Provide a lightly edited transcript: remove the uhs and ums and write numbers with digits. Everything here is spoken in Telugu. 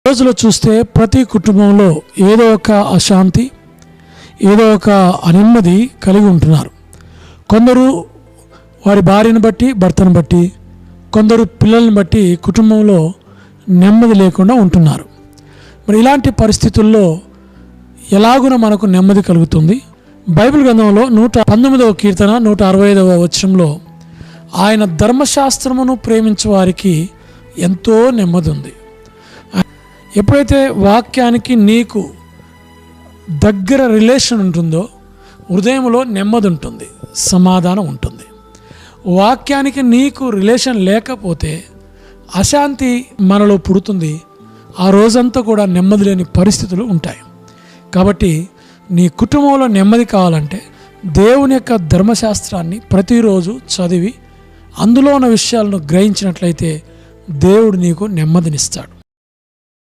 రోజులో చూస్తే ప్రతి కుటుంబంలో ఏదో ఒక అశాంతి, ఏదో ఒక అనిమ్మది కలిగి ఉంటున్నారు. కొందరు వారి భార్యను బట్టి, భర్తను బట్టి, కొందరు పిల్లల్ని బట్టి కుటుంబంలో నెమ్మది లేకుండా ఉంటున్నారు. మరి ఇలాంటి పరిస్థితుల్లో ఎలాగున మనకు నెమ్మది కలుగుతుంది? బైబిల్ గ్రంథంలో 119వ కీర్తన 165వ వచనంలో ఆయన ధర్మశాస్త్రమును ప్రేమించే వారికి ఎంతో నెమ్మది ఉంది. ఎప్పుడైతే వాక్యానికి నీకు దగ్గర రిలేషన్ ఉంటుందో హృదయంలో నెమ్మది ఉంటుంది, సమాధానం ఉంటుంది. వాక్యానికి నీకు రిలేషన్ లేకపోతే అశాంతి మనలో పుడుతుంది. ఆ రోజంతా కూడా నెమ్మది లేని పరిస్థితులు ఉంటాయి. కాబట్టి నీ కుటుంబంలో నెమ్మది కావాలంటే దేవుని యొక్క ధర్మశాస్త్రాన్ని ప్రతిరోజు చదివి అందులో ఉన్న విషయాలను గ్రహించినట్లయితే దేవుడు నీకు నెమ్మదినిస్తాడు.